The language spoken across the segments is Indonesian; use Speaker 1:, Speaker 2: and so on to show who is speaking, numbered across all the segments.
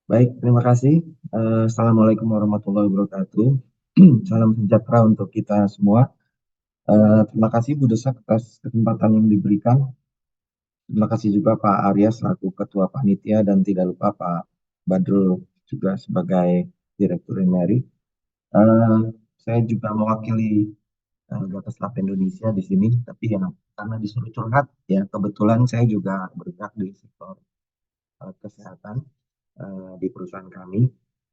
Speaker 1: Baik, terima kasih. Assalamualaikum warahmatullahi wabarakatuh. Salam sejahtera untuk kita semua. Terima kasih Bu Desak atas kesempatan yang diberikan. Terima kasih juga Pak Arya selaku Ketua Panitia dan tidak lupa Pak Badrul juga sebagai Direktur Inari. Eh, saya juga mewakili Gatas Lab Indonesia di sini, tapi ya karena disuruh curhat, ya kebetulan saya juga bergerak di sektor kesehatan di perusahaan kami.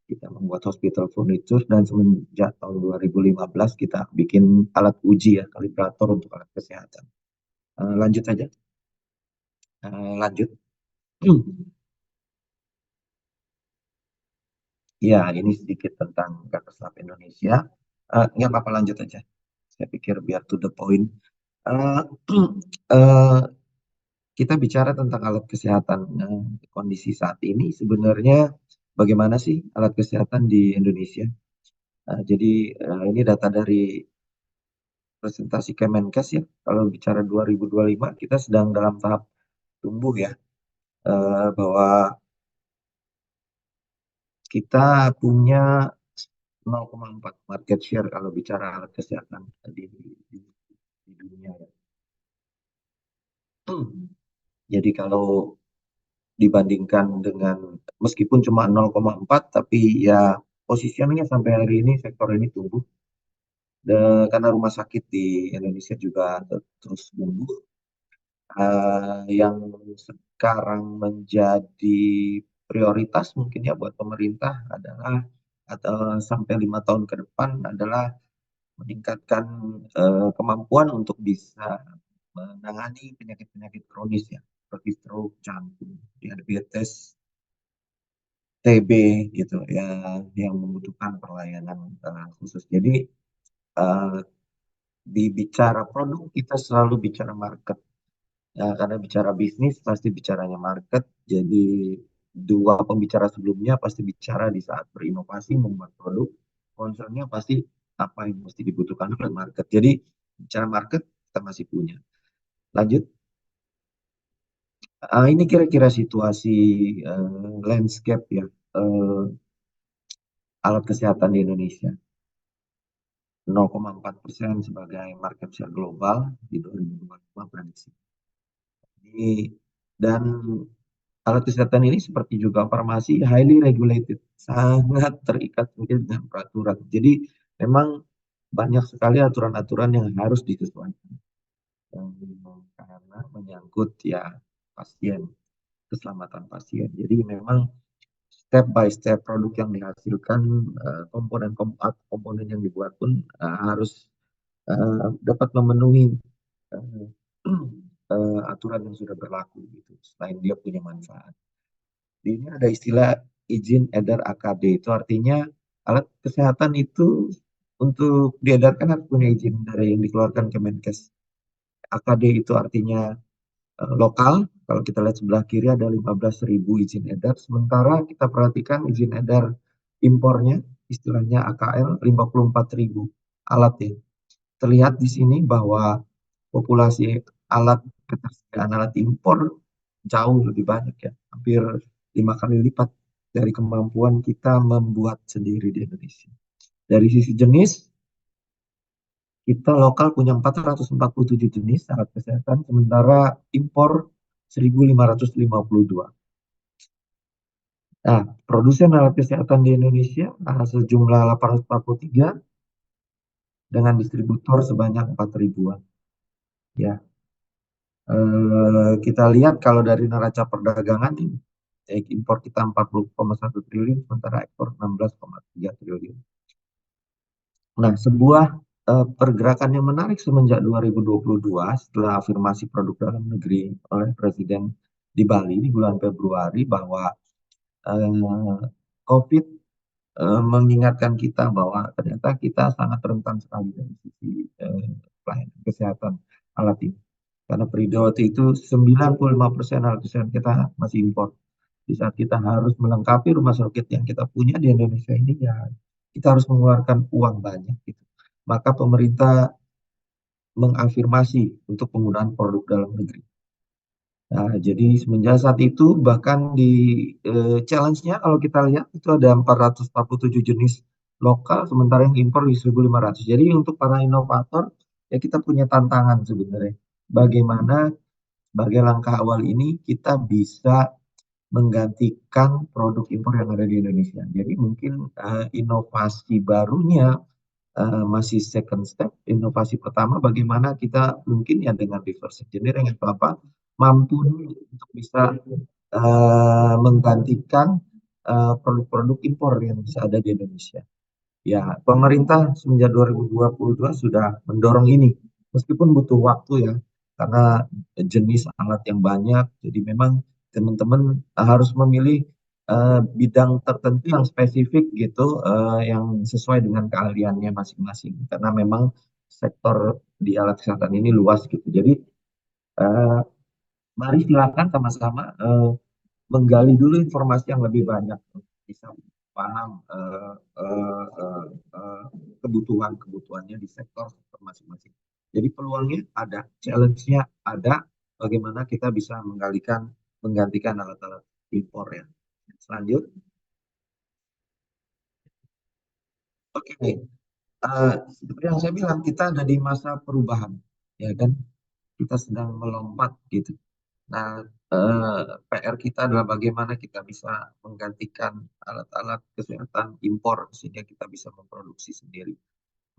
Speaker 1: Kita membuat hospital furniture dan semenjak tahun 2015 kita bikin alat uji ya, kalibrator untuk alat kesehatan. Lanjut saja. Lanjut. Ya, ini sedikit tentang Gatas Lab Indonesia. Nggak apa-apa lanjut aja. Saya pikir biar to the point. Uh, uh, kita bicara tentang alat kesehatan. Kondisi saat ini sebenarnya bagaimana sih alat kesehatan di Indonesia? Jadi ini data dari presentasi Kemenkes ya. Kalau bicara 2025 kita sedang dalam tahap tumbuh ya. Bahwa kita punya 0,4 market share kalau bicara alat kesehatan di dunia ya. Jadi kalau dibandingkan dengan meskipun cuma 0,4 tapi ya positioningnya sampai hari ini sektor ini tumbuh. Karena rumah sakit di Indonesia juga terus tumbuh. Yang sekarang menjadi prioritas mungkin ya buat pemerintah adalah atau sampai 5 tahun ke depan adalah meningkatkan kemampuan untuk bisa menangani penyakit-penyakit kronis ya seperti stroke, jantung, diabetes, TB gitu ya yang membutuhkan pelayanan khusus. Jadi uh, di bicara produk kita selalu bicara market. Ya, karena bicara bisnis pasti bicaranya market. Jadi dua pembicara sebelumnya pasti bicara di saat berinovasi membuat produk. Concernnya pasti apa yang mesti dibutuhkan oleh market. Jadi bicara market kita masih punya. Lanjut. Ini kira-kira situasi landscape ya eh, alat kesehatan di Indonesia. 0,4% sebagai market share global di 2025 prediksi. Ini dan alat kesehatan ini seperti juga farmasi highly regulated, sangat terikat mungkin dengan peraturan. Jadi memang banyak sekali aturan-aturan yang harus disesuaikan. Karena menyangkut ya pasien, keselamatan pasien. Jadi memang step by step produk yang dihasilkan, komponen yang dibuat pun harus dapat memenuhi uh, aturan yang sudah berlaku gitu. Selain dia punya manfaat. Ini ada istilah izin edar AKD, itu artinya alat kesehatan itu untuk diedarkan harus punya izin dari yang dikeluarkan Kemenkes. AKD itu artinya lokal. Kalau kita lihat sebelah kiri ada 15.000 izin edar. Sementara kita perhatikan izin edar impornya, istilahnya AKL 54.000 alat ya. Terlihat di sini bahwa populasi alat ketersediaan alat impor jauh lebih banyak ya, hampir 5 kali lipat dari kemampuan kita membuat sendiri di Indonesia. Dari sisi jenis, kita lokal punya 447 jenis alat kesehatan, sementara impor 1.552. Nah, produsen alat kesehatan di Indonesia sejumlah 843 dengan distributor sebanyak 4 ribuan. Ya, kita lihat kalau dari neraca perdagangan ini, impor kita 40,1 triliun, sementara ekspor 16,3 triliun. Nah, sebuah pergerakan yang menarik semenjak 2022 setelah afirmasi produk dalam negeri oleh Presiden di Bali di bulan Februari bahwa COVID mengingatkan kita bahwa ternyata kita sangat rentan sekali dari sisi pelayanan kesehatan alat ini. Karena periode itu 95% alat kesehatan kita masih impor. Di saat kita harus melengkapi rumah sakit yang kita punya di Indonesia ini, ya kita harus mengeluarkan uang banyak gitu. Maka pemerintah mengafirmasi untuk penggunaan produk dalam negeri. Nah, jadi semenjak saat itu bahkan di challenge-nya kalau kita lihat itu ada 447 jenis lokal, sementara yang impor di 1.500. Jadi untuk para inovator ya kita punya tantangan sebenarnya. Bagaimana sebagai langkah awal ini kita bisa menggantikan produk impor yang ada di Indonesia. Jadi mungkin inovasi barunya masih second step. Inovasi pertama bagaimana kita mungkin ya dengan reverse engineering atau apa mampu dulu untuk bisa menggantikan produk-produk impor yang bisa ada di Indonesia. Ya, pemerintah semenjak 2022 sudah mendorong ini, meskipun butuh waktu ya, karena jenis alat yang banyak. Jadi memang teman-teman harus memilih bidang tertentu yang spesifik gitu, yang sesuai dengan keahliannya masing-masing. Karena memang sektor di alat kesehatan ini luas gitu. Jadi eh, mari silakan sama-sama menggali dulu informasi yang lebih banyak, bisa paham kebutuhannya di sektor masing-masing. Jadi peluangnya ada, challenge-nya ada, bagaimana kita bisa menggantikan alat-alat impor ya. Selanjut, oke, seperti yang saya bilang kita ada di masa perubahan, ya kan? Kita sedang melompat gitu. Nah, PR kita adalah bagaimana kita bisa menggantikan alat-alat kesehatan impor sehingga kita bisa memproduksi sendiri.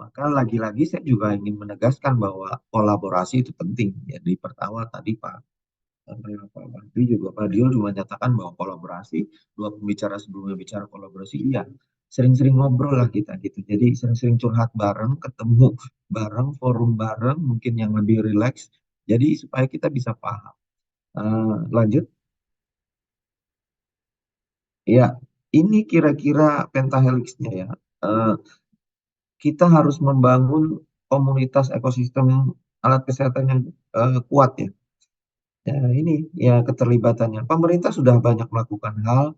Speaker 1: Maka lagi-lagi saya juga ingin menegaskan bahwa kolaborasi itu penting. Ya, di pertama tadi Pak Badri juga Pak Dio juga menyatakan bahwa kolaborasi, dua pembicara sebelumnya bicara kolaborasi, iya. Sering-sering ngobrol lah kita gitu. Jadi sering-sering curhat bareng, ketemu bareng, forum bareng, mungkin yang lebih rileks. Jadi supaya kita bisa paham. Lanjut. Ya, ini kira-kira pentahelixnya ya. Eh, kita harus membangun komunitas ekosistem alat kesehatan yang kuat ya. Ya, ini ya keterlibatannya. Pemerintah sudah banyak melakukan hal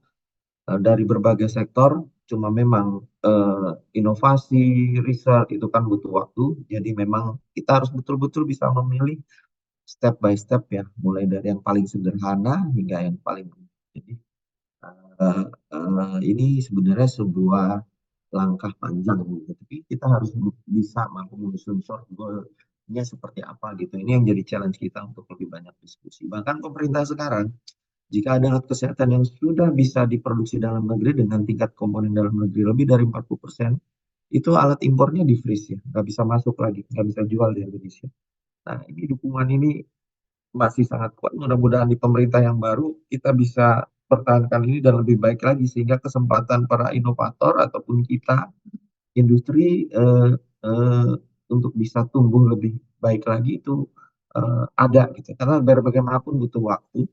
Speaker 1: dari berbagai sektor, cuma memang inovasi, riset itu kan butuh waktu. Jadi memang kita harus betul-betul bisa memilih step by step ya, mulai dari yang paling sederhana hingga yang paling. Jadi ini sebenarnya sebuah langkah panjang gitu. Tapi kita harus bisa mampu menyusun short goal-nya seperti apa gitu. Ini yang jadi challenge kita untuk lebih banyak diskusi. Bahkan pemerintah sekarang, jika ada alat kesehatan yang sudah bisa diproduksi dalam negeri dengan tingkat komponen dalam negeri lebih dari 40%, itu alat impornya di freeze ya, nggak bisa masuk lagi, nggak bisa jual di Indonesia. Nah, ini dukungan ini masih sangat kuat. Mudah-mudahan di pemerintah yang baru kita bisa pertahankan ini dan lebih baik lagi sehingga kesempatan para inovator ataupun kita industri eh, untuk bisa tumbuh lebih baik lagi itu ada gitu. Karena biar bagaimanapun butuh waktu.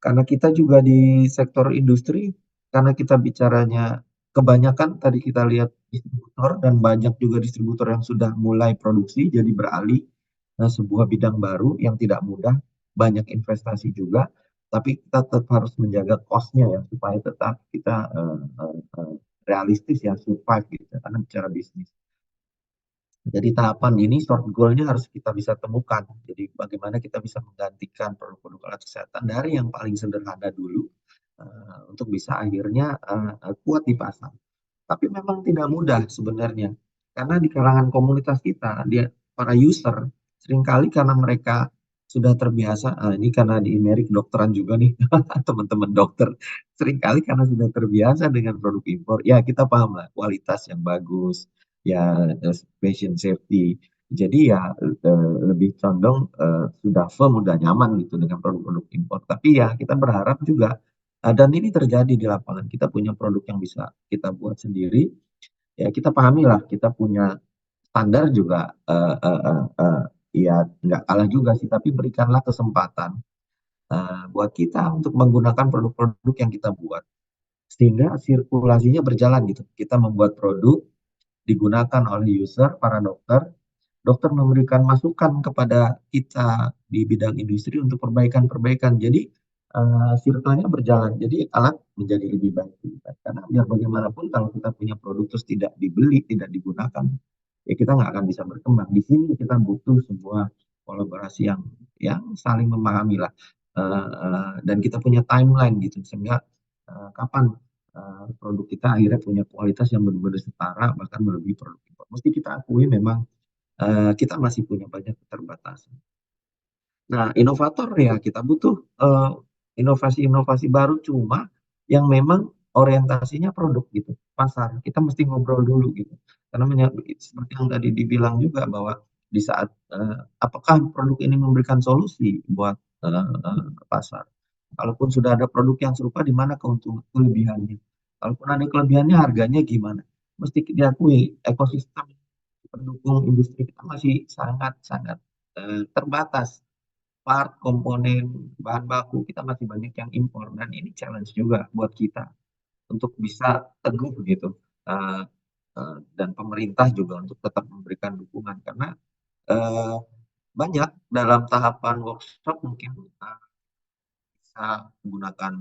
Speaker 1: Karena kita juga di sektor industri, karena kita bicaranya kebanyakan tadi kita lihat distributor dan banyak juga distributor yang sudah mulai produksi, jadi beralih sebuah bidang baru yang tidak mudah, banyak investasi juga, tapi kita tetap harus menjaga cost-nya ya, supaya tetap kita realistis ya, survive gitu, karena bicara bisnis. Jadi tahapan ini short goal-nya harus kita bisa temukan. Jadi bagaimana kita bisa menggantikan produk-produk alat kesehatan dari yang paling sederhana dulu untuk bisa akhirnya kuat di pasar. Tapi memang tidak mudah sebenarnya. Karena di kalangan komunitas kita, dia para user seringkali karena mereka sudah terbiasa, ini karena di Imerik dokteran juga nih, teman-teman dokter, seringkali karena sudah terbiasa dengan produk impor, ya kita paham lah kualitas yang bagus, ya patient safety. Jadi ya lebih condong sudah firm, udah nyaman gitu dengan produk-produk impor. Tapi ya kita berharap juga, dan ini terjadi di lapangan. Kita punya produk yang bisa kita buat sendiri. Ya kita pahami lah, kita punya standar juga. Ya nggak kalah juga sih, tapi berikanlah kesempatan buat kita untuk menggunakan produk-produk yang kita buat. Sehingga sirkulasinya berjalan gitu. Kita membuat produk, digunakan oleh user, para dokter. Dokter memberikan masukan kepada kita di bidang industri untuk perbaikan-perbaikan. Jadi sirkulnya berjalan. Jadi alat menjadi lebih baik. Karena biar bagaimanapun kalau kita punya produk terus tidak dibeli, tidak digunakan, ya kita nggak akan bisa berkembang. Di sini kita butuh sebuah kolaborasi yang saling memahami lah. dan kita punya timeline gitu sehingga kapan produk kita akhirnya punya kualitas yang benar-benar setara bahkan melebihi produk impor. Mesti kita akui memang kita masih punya banyak keterbatasan. Nah, inovator ya kita butuh inovasi-inovasi baru cuma yang memang orientasinya produk gitu, pasar. Kita mesti ngobrol dulu gitu. Karena seperti yang tadi dibilang juga bahwa di saat apakah produk ini memberikan solusi buat pasar. Kalaupun sudah ada produk yang serupa, di mana keuntungan kelebihannya? Kalaupun ada kelebihannya, harganya gimana? Mesti diakui ekosistem pendukung industri kita masih sangat-sangat terbatas part, komponen, bahan baku kita masih banyak yang impor dan ini challenge juga buat kita untuk bisa teguh gitu. Uh, dan pemerintah juga untuk tetap memberikan dukungan karena uh, banyak dalam tahapan workshop mungkin bisa menggunakan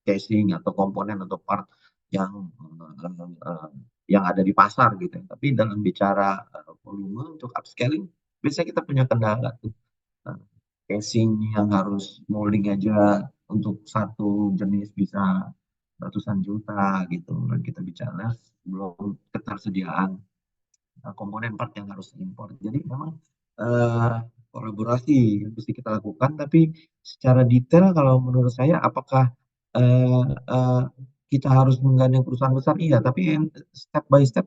Speaker 1: casing atau komponen atau part yang yang ada di pasar gitu. Tapi dalam bicara volume untuk upscaling, biasanya kita punya kendala tuh. Nah, casing yang harus molding aja untuk satu jenis bisa ratusan juta gitu. Dan kita bicara belum ketersediaan komponen part yang harus impor. Jadi memang eh, kolaborasi yang mesti kita lakukan, tapi secara detail kalau menurut saya apakah eh, eh, kita harus menggandeng perusahaan besar? Iya, tapi step by step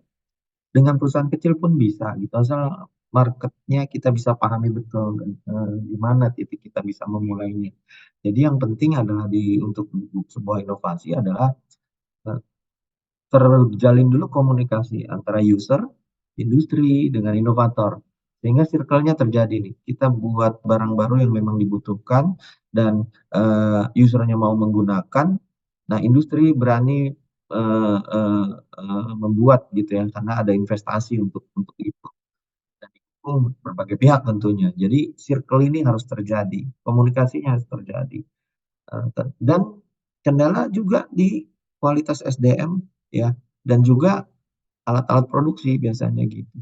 Speaker 1: dengan perusahaan kecil pun bisa gitu. Asal marketnya kita bisa pahami betul dan di mana titik kita bisa memulainya. Jadi yang penting adalah untuk sebuah inovasi adalah eh, terjalin dulu komunikasi antara user, industri, dengan inovator. Sehingga circle-nya terjadi nih. Kita buat barang baru yang memang dibutuhkan dan usernya mau menggunakan. Nah, industri berani membuat gitu ya, karena ada investasi untuk itu. Dan itu berbagai pihak tentunya. Jadi circle ini harus terjadi, komunikasinya harus terjadi. Dan kendala juga di kualitas SDM ya dan juga alat-alat produksi biasanya gitu.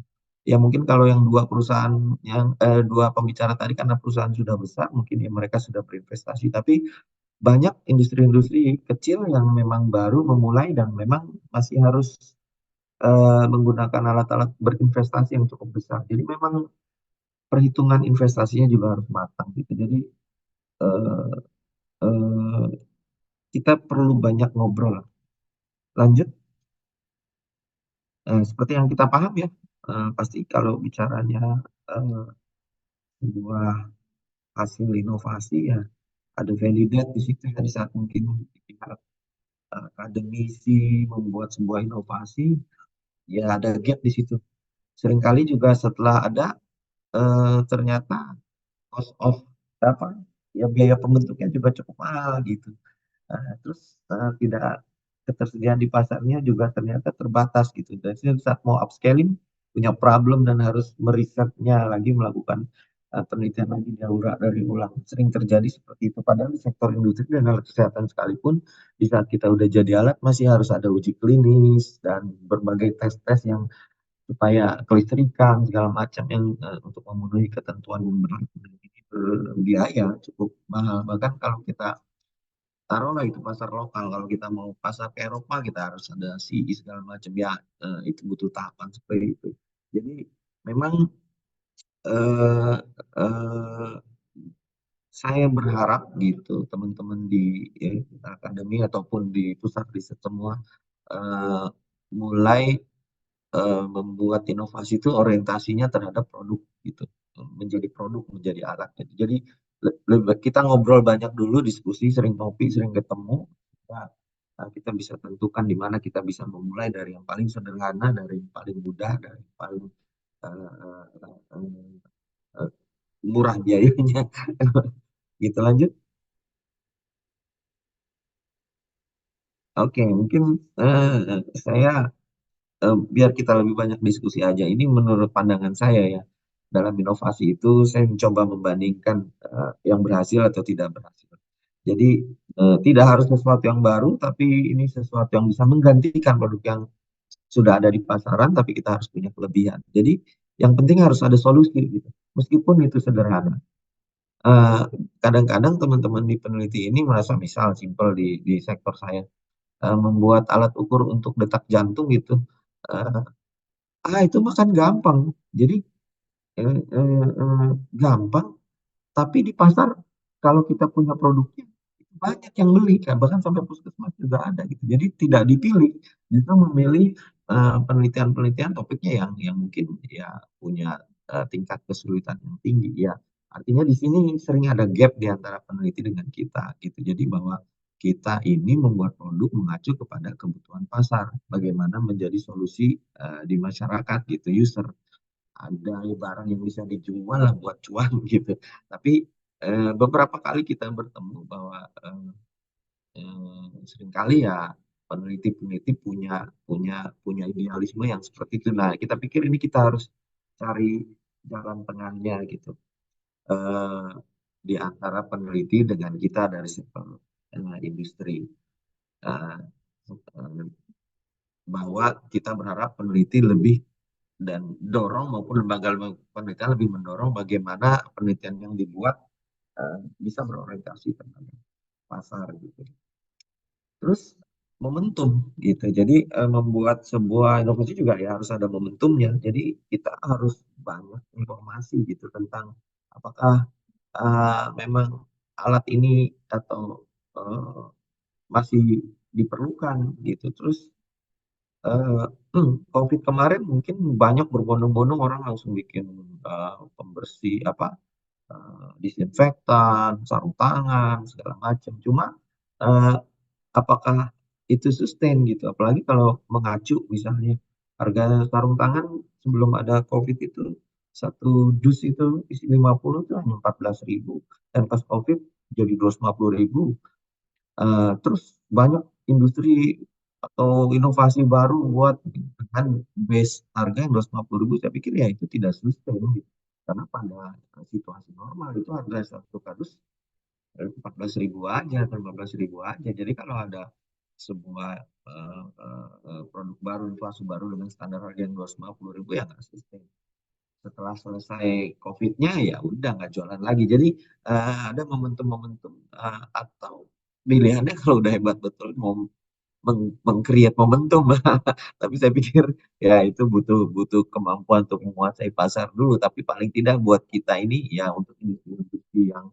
Speaker 1: Ya mungkin kalau yang dua pembicara tadi karena perusahaan sudah besar mungkin ya mereka sudah berinvestasi tapi banyak industri-industri kecil yang memang baru memulai dan memang masih harus menggunakan alat-alat berinvestasi yang cukup besar. Jadi memang perhitungan investasinya juga harus matang gitu. Jadi eh, eh, kita perlu banyak ngobrol. Lanjut, seperti yang kita paham ya, pasti kalau bicaranya eh, sebuah hasil inovasi ya ada validate di situ ya, di saat mungkin pihak akademisi membuat sebuah inovasi ya ada gap di situ. Seringkali juga setelah ada ternyata cost of apa ya biaya pembentuknya juga cukup mahal gitu. Terus tidak ketersediaan di pasarnya juga ternyata terbatas gitu. Dan saat mau upscaling punya problem dan harus merisetnya lagi melakukan penelitian lagi dari ulang. Sering terjadi seperti itu. Padahal di sektor industri dan alat kesehatan sekalipun di saat kita udah jadi alat masih harus ada uji klinis dan berbagai tes-tes yang supaya kelistrikan segala macam yang untuk memenuhi ketentuan yang berlaku. Ini berbiaya cukup mahal. Bahkan kalau kita taruhlah itu pasar lokal kalau kita mau pasar ke Eropa kita harus ada CI segala macam ya itu butuh tahapan seperti itu jadi memang eh, eh, saya berharap gitu teman-teman di ya, akademi ataupun di pusat riset semua eh, mulai membuat inovasi itu orientasinya terhadap produk gitu menjadi produk menjadi alat gitu. Jadi kita ngobrol banyak dulu diskusi sering ngopi sering ketemu kita bisa tentukan di mana kita bisa memulai dari yang paling sederhana dari yang paling mudah dari yang paling uh, uh, murah biayanya gitu lanjut. Oke mungkin saya biar kita lebih banyak diskusi aja. Ini menurut pandangan saya ya. Dalam inovasi itu saya mencoba membandingkan yang berhasil atau tidak berhasil. Jadi tidak harus sesuatu yang baru, tapi ini sesuatu yang bisa menggantikan produk yang sudah ada di pasaran, tapi kita harus punya kelebihan. Jadi yang penting harus ada solusi gitu. Meskipun itu sederhana. eee, kadang-kadang teman-teman di peneliti ini merasa misal simpel di sektor saya, membuat alat ukur untuk detak jantung gitu, eee, itu mah kan gampang. Jadi, eee eee eee, gampang tapi di pasar kalau kita punya produknya, banyak yang beli Kak, bahkan sampai puskesmas juga ada gitu. Jadi tidak dipilih, justru memilih, penelitian-penelitian topiknya yang mungkin ya punya, tingkat kesulitan yang tinggi ya. Artinya di sini sering ada gap di antara peneliti dengan kita gitu. Jadi bahwa kita ini membuat produk mengacu kepada kebutuhan pasar, bagaimana menjadi solusi, di masyarakat gitu, user. Ada barang yang bisa dijual lah buat cuan gitu. Tapi, beberapa kali kita bertemu bahwa, seringkali ya peneliti-peneliti punya punya punya idealisme yang seperti itu. Nah, kita pikir ini kita harus cari jalan tengahnya gitu, eee, di antara peneliti dengan kita dari sektor, industri, eee, eee, bahwa kita berharap peneliti lebih dan dorong maupun lembaga-lembaga penelitian lebih mendorong bagaimana penelitian yang dibuat, bisa berorientasi terhadap pasar gitu. Terus momentum gitu. Jadi, membuat sebuah inovasi juga ya harus ada momentumnya. Jadi kita harus banyak informasi gitu tentang apakah, memang alat ini atau, eee, masih diperlukan gitu. Terus, Eee, Covid kemarin mungkin banyak berbondong-bondong orang langsung bikin, pembersih apa, disinfektan, sarung tangan, segala macam. Cuma, eee, apakah itu sustain gitu? Apalagi kalau mengacu misalnya harga sarung tangan sebelum ada Covid itu, satu dus itu isi 50 tuh hanya 14.000 dan pas Covid jadi 250.000. Terus banyak industri atau inovasi baru buat dengan base harga yang Rp250.000 saya pikir ya itu tidak sustain gitu. Karena pada, situasi normal itu harga satu kardus, 14.000 aja atau 15.000 aja. Jadi kalau ada sebuah, produk baru, inovasi baru dengan standar harga yang Rp250.000 ya nggak sustain. Setelah selesai Covid-nya, ya udah nggak jualan lagi. Jadi, ada momentum-momentum, atau pilihannya kalau udah hebat betul mau meng-create momentum. Tapi saya pikir ya itu butuh butuh kemampuan untuk menguasai pasar dulu, tapi paling tidak buat kita ini ya untuk industri-industri yang,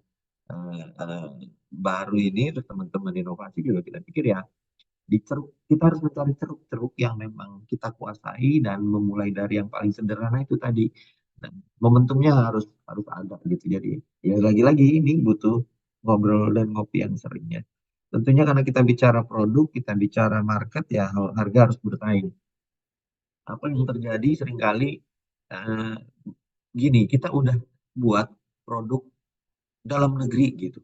Speaker 1: baru ini, terus teman-teman inovasi juga kita pikir ya kita harus mencari ceruk-ceruk yang memang kita kuasai dan memulai dari yang paling sederhana itu tadi, dan momentumnya harus harus ada gitu. Jadi, ya lagi-lagi ini butuh ngobrol dan ngopi yang seringnya. Tentunya karena kita bicara produk, kita bicara market, ya harga harus bersaing. Apa yang terjadi seringkali, eee, gini, kita udah buat produk dalam negeri gitu.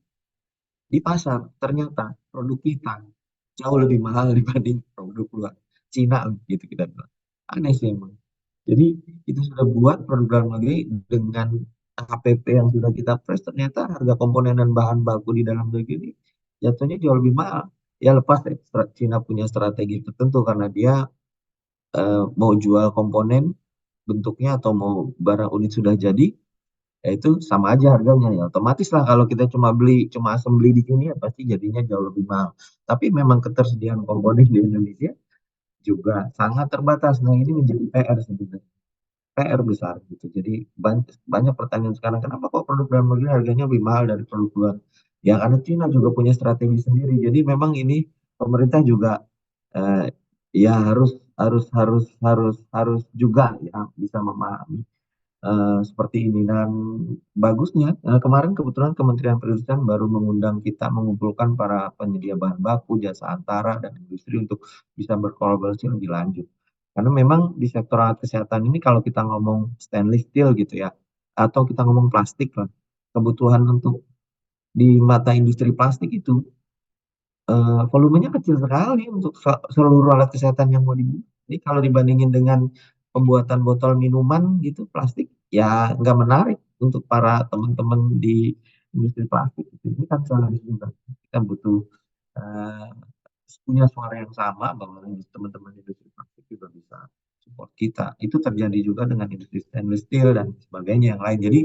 Speaker 1: Di pasar ternyata produk kita jauh lebih mahal dibanding produk luar, Cina gitu kita bilang. Aneh sih emang. Jadi kita sudah buat produk dalam negeri dengan HPP yang sudah kita press ternyata harga komponen dan bahan baku di dalam negeri ini jatuhnya jauh lebih mahal. Ya lepas deh Cina punya strategi tertentu karena dia, mau jual komponen bentuknya atau mau barang unit sudah jadi, ya itu sama aja harganya, ya otomatis lah kalau kita cuma assembly di sini ya pasti jadinya jauh lebih mahal. Tapi memang ketersediaan komponen di Indonesia juga sangat terbatas. Nah ini menjadi PR sebenarnya, PR besar gitu. Jadi banyak pertanyaan sekarang, kenapa kok produk dalam negeri harganya lebih mahal dari produk luar? Ya karena Cina juga punya strategi sendiri. Jadi memang ini pemerintah juga, eee, ya harus juga ya bisa memahami seperti ini dan bagusnya, kemarin kebetulan Kementerian Perindustrian baru mengundang kita mengumpulkan para penyedia bahan baku, jasa antara, dan industri untuk bisa berkolaborasi lebih lanjut. Karena memang di sektor alat kesehatan ini kalau kita ngomong stainless steel gitu ya, atau kita ngomong plastik lah, kebutuhan untuk di mata industri plastik itu volumenya kecil sekali untuk seluruh alat kesehatan yang mau dibuat. Jadi kalau dibandingin dengan pembuatan botol minuman gitu plastik, ya nggak menarik untuk para teman-teman di industri plastik gitu. Ini kan salah juga. Kita butuh, eee, punya suara yang sama bahwa teman-teman industri plastik juga bisa support kita. Itu terjadi juga dengan industri stainless steel dan sebagainya yang lain. Jadi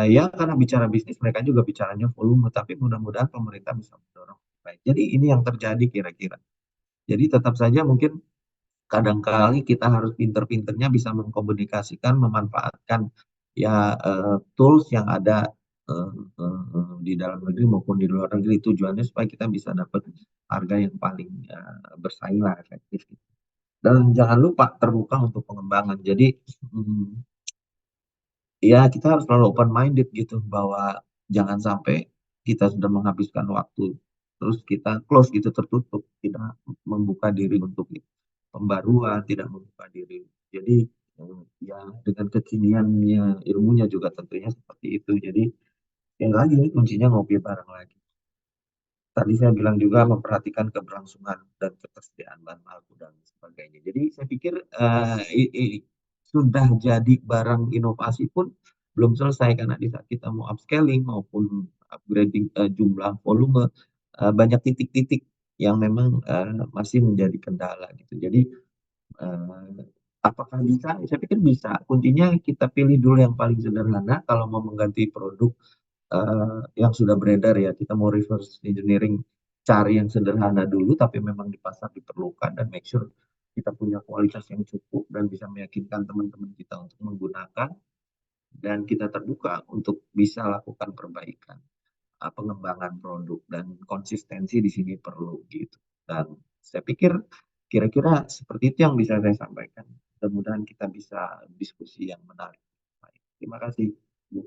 Speaker 1: Ya karena bicara bisnis mereka juga bicaranya volume, tapi mudah-mudahan pemerintah bisa mendorong baik. Jadi ini yang terjadi kira-kira. Jadi tetap saja mungkin kadang-kali kita harus pinter-pinternya bisa mengkomunikasikan, memanfaatkan ya tools yang ada eh, di dalam negeri maupun di luar negeri, tujuannya supaya kita bisa dapat harga yang paling bersaing lah, efektif. Dan jangan lupa terbuka untuk pengembangan. Jadi mm, ya kita harus selalu open minded gitu, bahwa jangan sampai kita sudah menghabiskan waktu terus kita close gitu, tertutup, tidak membuka diri untuk pembaruan, tidak membuka diri. Jadi ya dengan kekiniannya ilmunya juga tentunya seperti itu. Jadi yang lagi kuncinya ngopi bareng lagi. Tadi saya bilang juga memperhatikan keberlangsungan dan ketersediaan bahan baku dan sebagainya. Jadi saya pikir sudah jadi barang inovasi pun belum selesai, karena di saat kita mau upscaling maupun upgrading jumlah volume, banyak titik-titik yang memang masih menjadi kendala gitu. Jadi apakah bisa? Saya pikir bisa. Kuncinya kita pilih dulu yang paling sederhana. Kalau mau mengganti produk yang sudah beredar, ya kita mau reverse engineering, cari yang sederhana dulu tapi memang di pasar diperlukan, dan make sure kita punya kualitas yang cukup dan bisa meyakinkan teman-teman kita untuk menggunakan, dan kita terbuka untuk bisa lakukan perbaikan, pengembangan produk, dan konsistensi di sini perlu gitu. Dan saya pikir kira-kira seperti itu yang bisa saya sampaikan. Mudah-mudahan kita bisa diskusi yang menarik. Baik. Terima kasih, Bu.